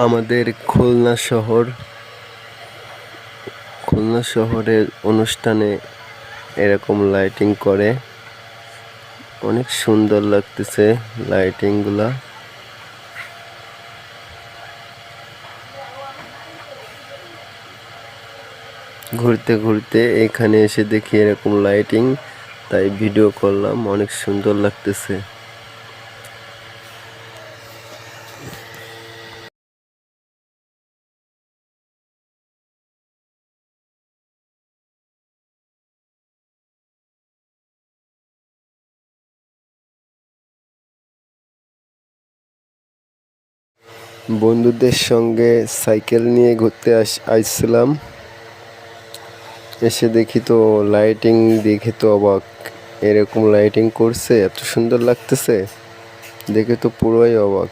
আমাদের খুলনা শহরের অনুষ্ঠানে এরকম লাইটিং করে, অনেক সুন্দর লাগতেছে লাইটিংগুলা। ঘুরতে ঘুরতে এখানে এসে দেখি এরকম লাইটিং, তাই ভিডিও করলাম। অনেক সুন্দর লাগতেছে। বন্ধুদের সঙ্গে সাইকেল নিয়ে ঘুরতে আসছিলাম। এসে দেখি তো লাইটিং দেখে তো অবাক। এরকম লাইটিং করছে, এত সুন্দর লাগতেছে দেখে তো পুরোই অবাক।